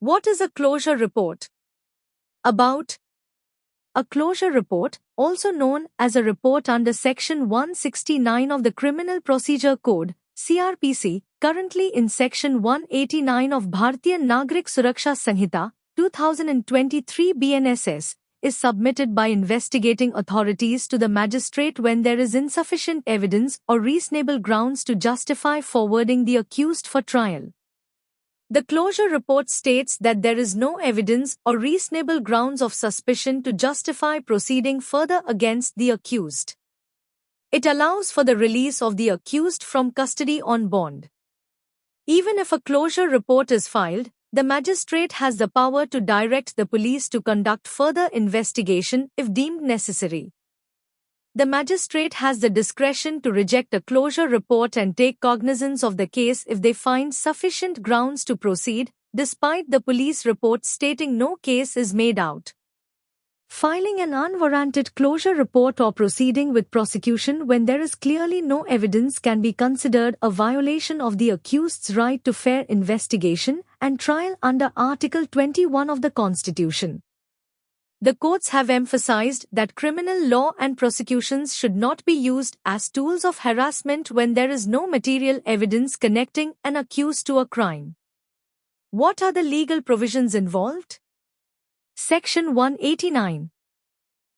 What is a closure report? About a closure report, also known as a report under Section 169 of the Criminal Procedure Code, CRPC, currently in Section 189 of Bharatiya Nagrik Suraksha Sanhita, 2023 BNSS, is submitted by investigating authorities to the magistrate when there is insufficient evidence or reasonable grounds to justify forwarding the accused for trial. The closure report states that there is no evidence or reasonable grounds of suspicion to justify proceeding further against the accused. It allows for the release of the accused from custody on bond. Even if a closure report is filed, the magistrate has the power to direct the police to conduct further investigation if deemed necessary. The magistrate has the discretion to reject a closure report and take cognizance of the case if they find sufficient grounds to proceed, despite the police report stating no case is made out. Filing an unwarranted closure report or proceeding with prosecution when there is clearly no evidence can be considered a violation of the accused's right to fair investigation and trial under Article 21 of the Constitution. The courts have emphasized that criminal law and prosecutions should not be used as tools of harassment when there is no material evidence connecting an accused to a crime. What are the legal provisions involved? Section 189.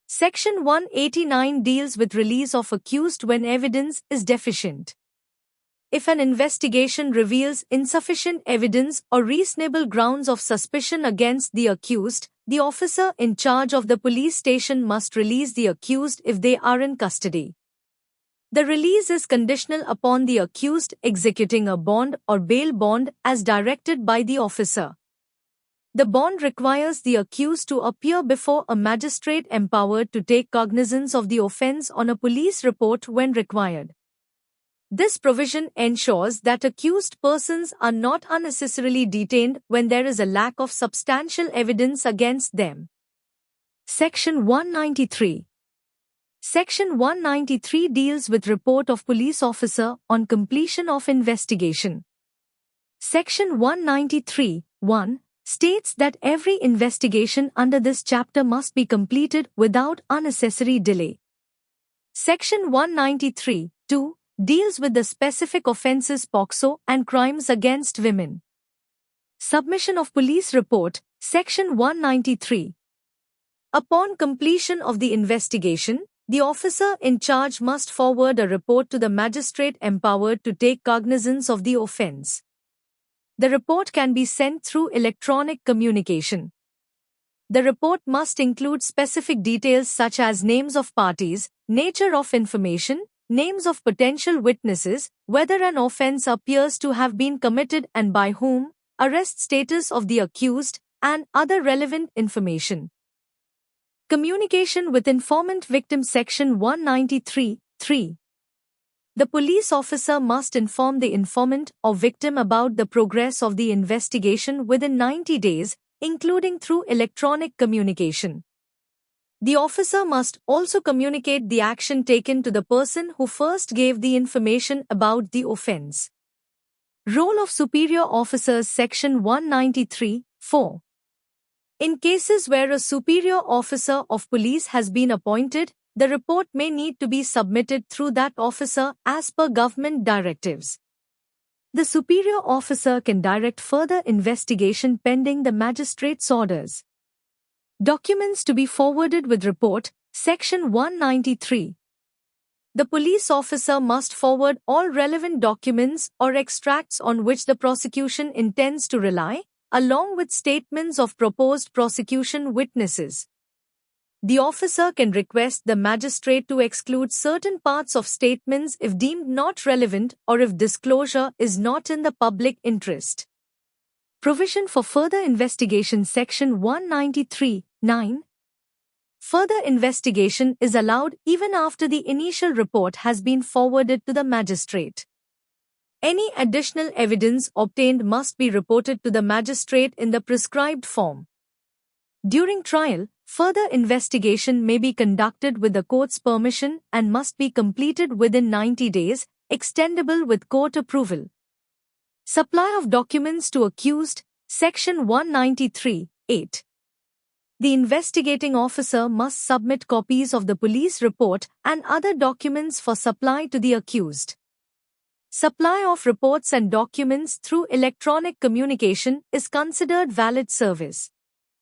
Section 189 deals with release of accused when evidence is deficient. If an investigation reveals insufficient evidence or reasonable grounds of suspicion against the accused, the officer in charge of the police station must release the accused if they are in custody. The release is conditional upon the accused executing a bond or bail bond as directed by the officer. The bond requires the accused to appear before a magistrate empowered to take cognizance of the offense on a police report when required. This provision ensures that accused persons are not unnecessarily detained when there is a lack of substantial evidence against them. Section 193. Section 193 deals with report of police officer on completion of investigation. Section 193(1) states that every investigation under this chapter must be completed without unnecessary delay. Section 193(2) deals with the specific offences POCSO and crimes against women. Submission of police report, Section 193. Upon completion of the investigation, the officer in charge must forward a report to the magistrate empowered to take cognizance of the offence. The report can be sent through electronic communication. The report must include specific details such as names of parties, nature of information, names of potential witnesses, whether an offence appears to have been committed and by whom, arrest status of the accused, and other relevant information. Communication with informant victim Section 193(3). The police officer must inform the informant or victim about the progress of the investigation within 90 days, including through electronic communication. The officer must also communicate the action taken to the person who first gave the information about the offence. Role of superior officers Section 193(4). In cases where a superior officer of police has been appointed, the report may need to be submitted through that officer as per government directives. The superior officer can direct further investigation pending the magistrate's orders. Documents to be forwarded with report, Section 193. The police officer must forward all relevant documents or extracts on which the prosecution intends to rely, along with statements of proposed prosecution witnesses. The officer can request the magistrate to exclude certain parts of statements if deemed not relevant or if disclosure is not in the public interest. Provision for further investigation Section 193(9). Further investigation is allowed even after the initial report has been forwarded to the magistrate. Any additional evidence obtained must be reported to the magistrate in the prescribed form. During trial, further investigation may be conducted with the court's permission and must be completed within 90 days, extendable with court approval. Supply of documents to accused, Section 193(8). The investigating officer must submit copies of the police report and other documents for supply to the accused. Supply of reports and documents through electronic communication is considered valid service.